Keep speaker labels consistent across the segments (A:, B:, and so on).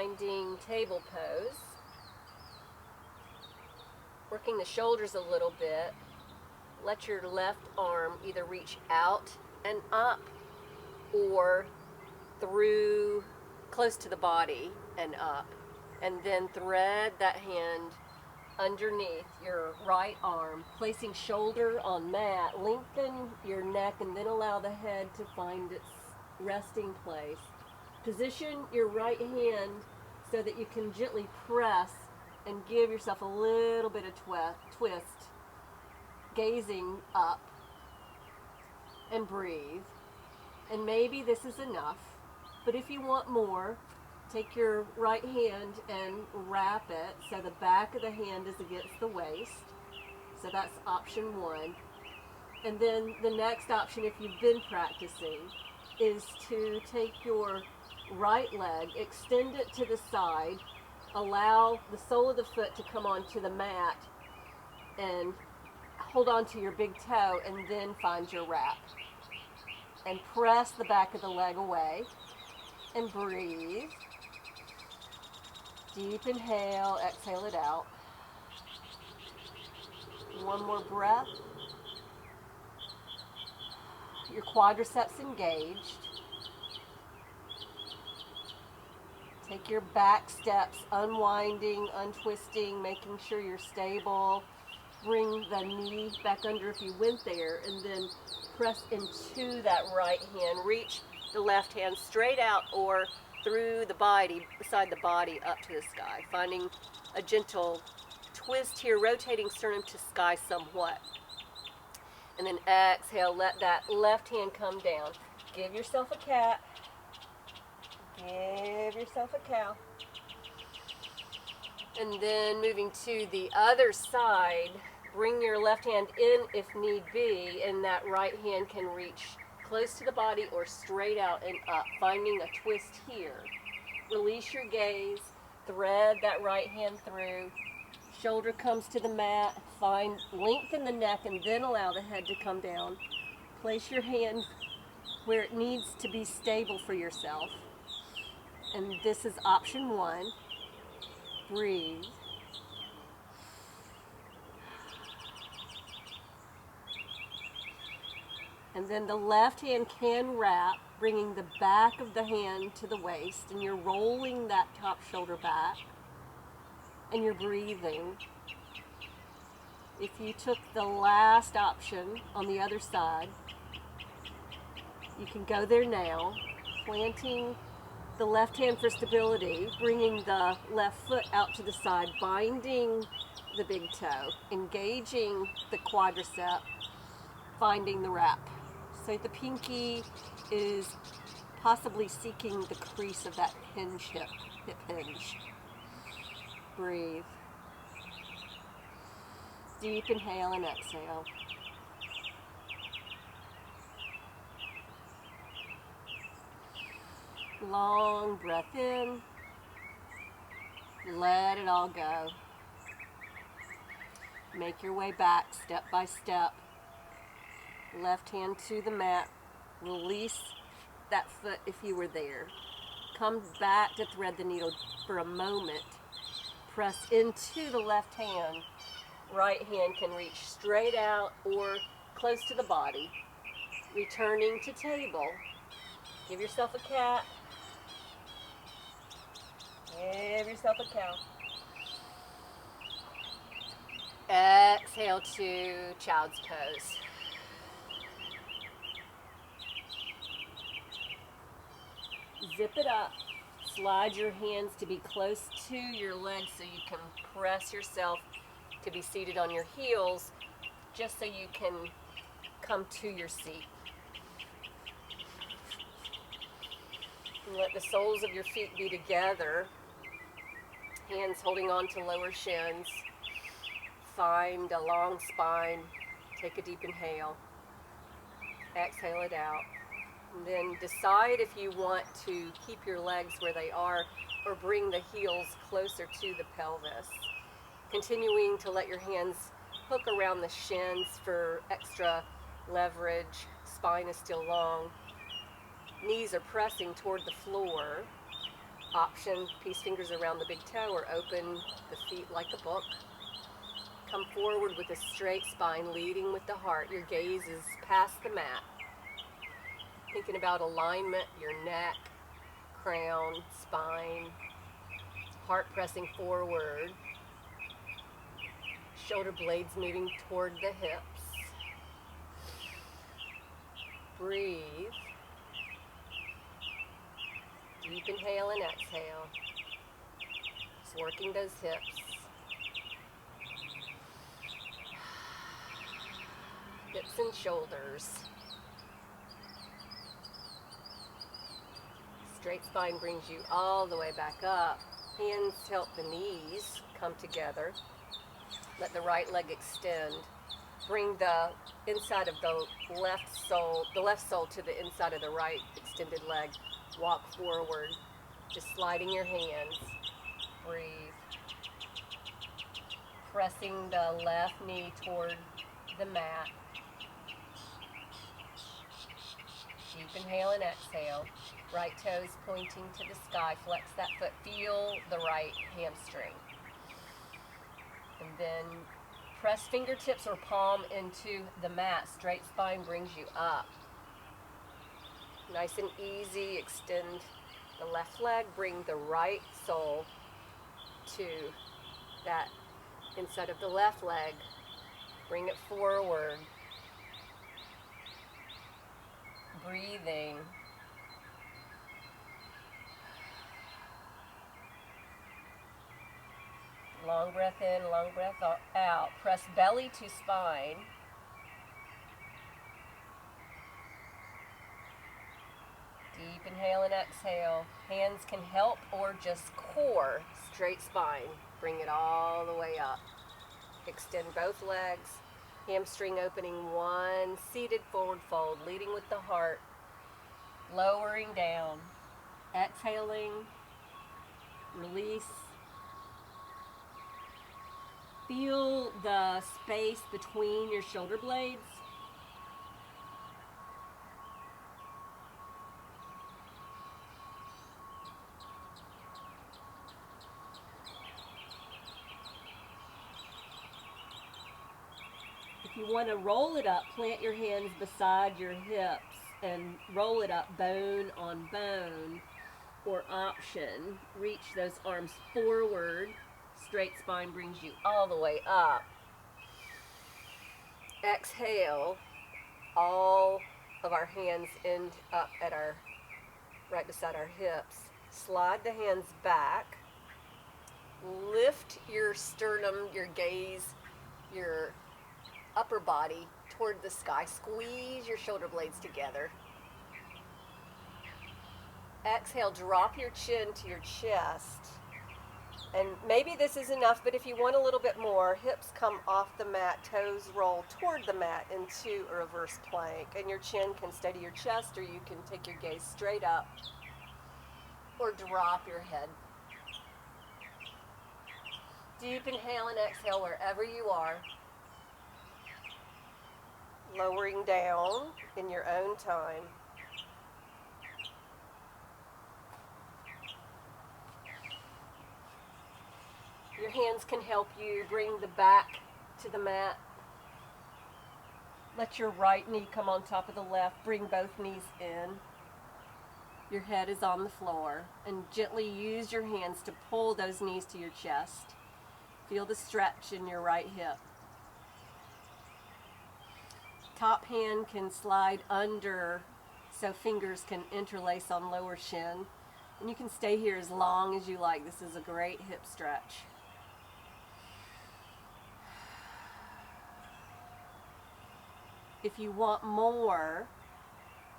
A: finding table pose. Working the shoulders a little bit. Let your left arm either reach out and up or through close to the body and up. And then thread that hand underneath your right arm, placing shoulder on mat. Lengthen your neck and then allow the head to find its resting place. Position your right hand so that you can gently press and give yourself a little bit of twist, gazing up, and breathe. And maybe this is enough, but if you want more, take your right hand and wrap it so the back of the hand is against the waist. So that's option one. And then the next option, if you've been practicing, is to take your right leg, extend it to the side, allow the sole of the foot to come onto the mat, and hold on to your big toe, and then find your wrap. And press the back of the leg away, and breathe. Deep inhale, exhale it out. One more breath. Your quadriceps engaged. Take your back steps, unwinding, untwisting, making sure you're stable. Bring the knee back under if you went there, and then press into that right hand. Reach the left hand straight out or through the body, beside the body, up to the sky. Finding a gentle twist here, rotating sternum to sky somewhat. And then exhale, let that left hand come down. Give yourself a cat. Give yourself a cow. And then moving to the other side, bring your left hand in if need be, and that right hand can reach close to the body or straight out and up, finding a twist here. Release your gaze, thread that right hand through, shoulder comes to the mat, lengthen the neck and then allow the head to come down. Place your hand where it needs to be stable for yourself. And this is option one. Breathe. And then the left hand can wrap, bringing the back of the hand to the waist, and you're rolling that top shoulder back, and you're breathing. If you took the last option on the other side, you can go there now, planting the left hand for stability, bringing the left foot out to the side, binding the big toe, engaging the quadricep, finding the wrap. So the pinky is possibly seeking the crease of that hinge hip hinge. Breathe. Deep inhale and exhale. Long breath in. Let it all go. Make your way back step by step. Left hand to the mat. Release that foot if you were there. Come back to thread the needle for a moment. Press into the left hand. Right hand can reach straight out or close to the body. Returning to table. Give yourself a cat. Give yourself a cow. Exhale to child's pose. Zip it up. Slide your hands to be close to your legs so you can press yourself to be seated on your heels, just so you can come to your seat. Let the soles of your feet be together. Hands holding on to lower shins. Find a long spine. Take a deep inhale. Exhale it out. And then decide if you want to keep your legs where they are or bring the heels closer to the pelvis. Continuing to let your hands hook around the shins for extra leverage. Spine is still long. Knees are pressing toward the floor. Option, peace fingers around the big toe or open the feet like a book. Come forward with a straight spine, leading with the heart. Your gaze is past the mat. Thinking about alignment, your neck, crown, spine, heart pressing forward, shoulder blades moving toward the hips. Breathe. Deep inhale and exhale. Just working those hips. Hips and shoulders. Straight spine brings you all the way back up. Hands help the knees come together. Let the right leg extend. Bring the inside of the left sole to the inside of the right extended leg. Walk forward, just sliding your hands. Breathe. Pressing the left knee toward the mat. Deep inhale and exhale. Right toes pointing to the sky. Flex that foot. Feel the right hamstring. And then press fingertips or palm into the mat. Straight spine brings you up. Nice and easy. Extend the left leg. Bring the right sole to that inside of the left leg. Bring it forward. Breathing. Long breath in, long breath out. Press belly to spine. Deep inhale and exhale. Hands can help or just core. Straight spine. Bring it all the way up. Extend both legs. Hamstring opening one. Seated forward fold. Leading with the heart. Lowering down. Exhaling. Release. Feel the space between your shoulder blades. If you want to roll it up, plant your hands beside your hips and roll it up bone on bone, or option, reach those arms forward. Straight spine brings you all the way up. Exhale, all of our hands end up at our, right beside our hips. Slide the hands back. Lift your sternum, your gaze, your upper body toward the sky. Squeeze your shoulder blades together. Exhale, drop your chin to your chest. And maybe this is enough, but if you want a little bit more, hips come off the mat, toes roll toward the mat into a reverse plank. And your chin can stay to your chest, or you can take your gaze straight up or drop your head. Deep inhale and exhale wherever you are. Lowering down in your own time. Your hands can help you bring the back to the mat. Let your right knee come on top of the left. Bring both knees in. Your head is on the floor. And gently use your hands to pull those knees to your chest. Feel the stretch in your right hip. Top hand can slide under so fingers can interlace on lower shin. And you can stay here as long as you like. This is a great hip stretch. If you want more,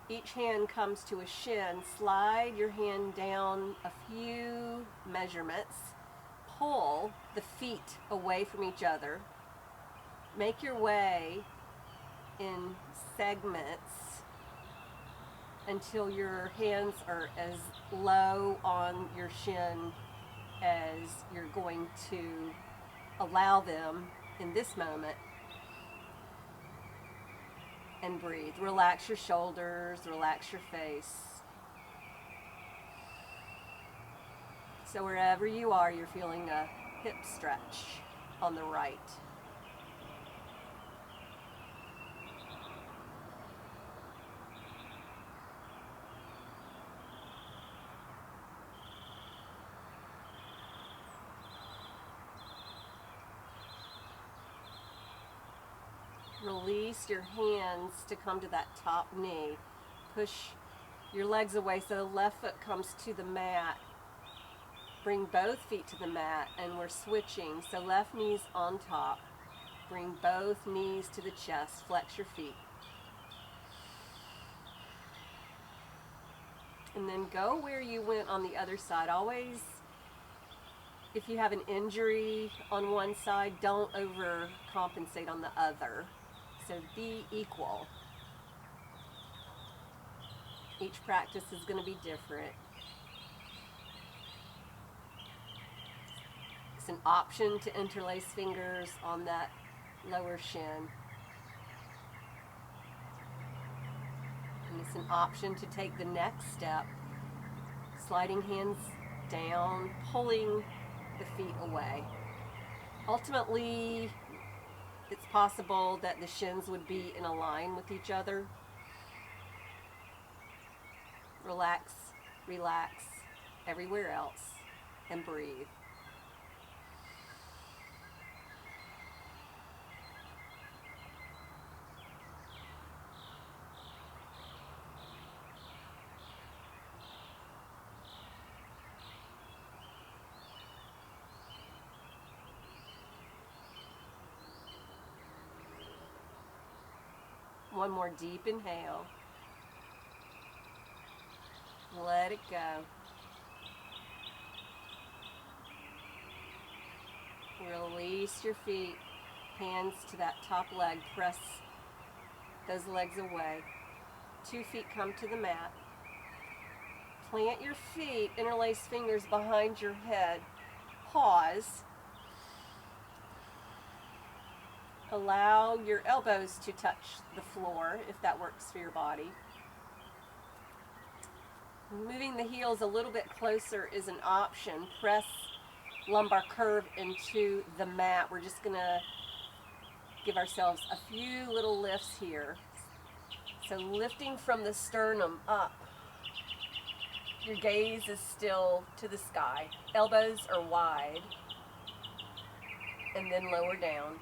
A: each hand comes to a shin. Slide your hand down a few measurements. Pull the feet away from each other. Make your way in segments until your hands are as low on your shin as you're going to allow them in this moment. And breathe. Relax your shoulders, relax your face. So wherever you are, you're feeling a hip stretch on the right. Release your hands to come to that top knee. Push your legs away so the left foot comes to the mat. Bring both feet to the mat, and we're switching. So left knee's on top. Bring both knees to the chest. Flex your feet. And then go where you went on the other side. Always, if you have an injury on one side, don't overcompensate on the other. So be equal. Each practice is going to be different. It's an option to interlace fingers on that lower shin. And it's an option to take the next step, sliding hands down, pulling the feet away. Ultimately, it's possible that the shins would be in a line with each other. Relax, relax everywhere else, and breathe. One more deep inhale. Let it go. Release your feet, hands to that top leg. Press those legs away. 2 feet come to the mat. Plant your feet, interlace fingers behind your head. Pause. Allow your elbows to touch the floor if that works for your body. Moving the heels a little bit closer is an option. Press lumbar curve into the mat. We're just going to give ourselves a few little lifts here. So lifting from the sternum up. Your gaze is still to the sky. Elbows are wide. And then lower down.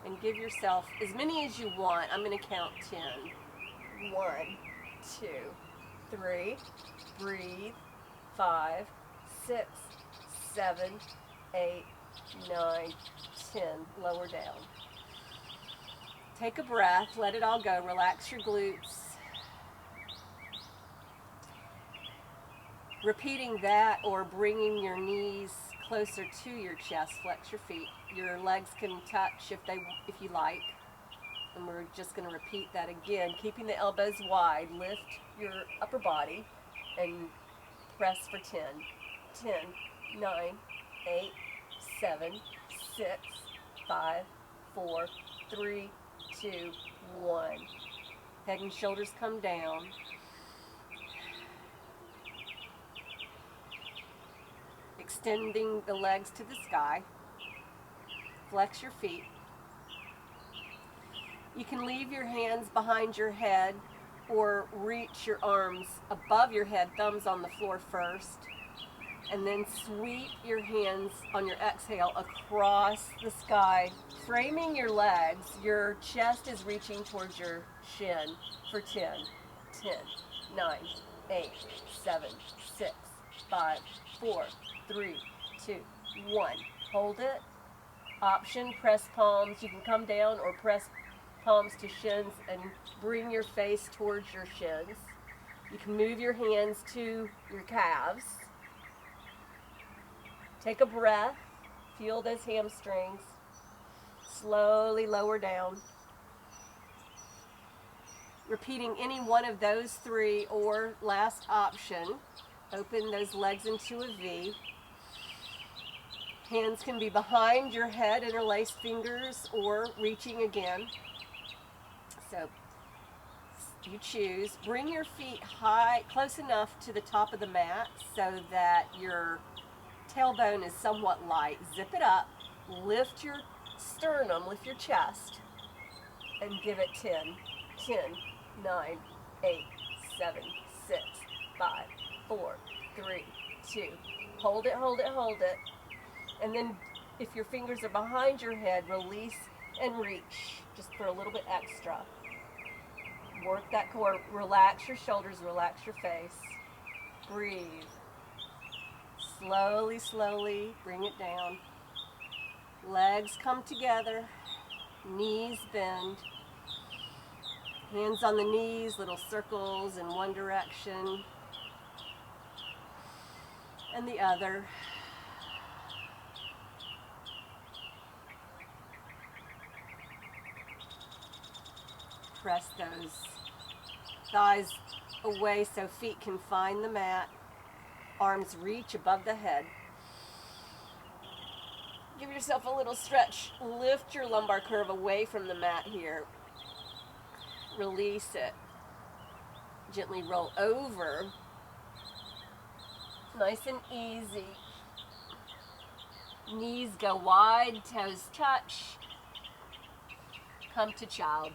A: And give yourself as many as you want. I'm going to count 10. 1, 2, 3. Breathe. 5, 6, 7, 8, 9, 10. Lower down. Take a breath. Let it all go. Relax your glutes. Repeating that or bringing your knees closer to your chest. Flex your feet. Your legs can touch if you like. And we're just going to repeat that again. Keeping the elbows wide. Lift your upper body and press for 10. 10, 9, 8, 7, 6, 5, 4, 3, 2, 1. Head and shoulders come down. Extending the legs to the sky. Flex your feet. You can leave your hands behind your head or reach your arms above your head, thumbs on the floor first, and then sweep your hands on your exhale across the sky, framing your legs. Your chest is reaching towards your shin for 10, 10, 9, 8, 7, 6, 5, 4, 3, 2, 1. Hold it. Option, press palms. You can come down or press palms to shins and bring your face towards your shins. You can move your hands to your calves. Take a breath. Feel those hamstrings. Slowly lower down. Repeating any one of those 3 or last option. Open those legs into a V. Hands can be behind your head, interlaced fingers, or reaching again. So you choose. Bring your feet high, close enough to the top of the mat so that your tailbone is somewhat light. Zip it up, lift your sternum, lift your chest, and give it 10, 10, 9, 8, 7, 6, 5, 4, 3, 2. Hold it, hold it, hold it. And then if your fingers are behind your head, release and reach just for a little bit extra. Work that core, relax your shoulders, relax your face. Breathe. Slowly, slowly bring it down. Legs come together, knees bend. Hands on the knees, little circles in one direction and the other. Press those thighs away so feet can find the mat. Arms reach above the head. Give yourself a little stretch. Lift your lumbar curve away from the mat here. Release it. Gently roll over. Nice and easy. Knees go wide, toes touch. Come to child.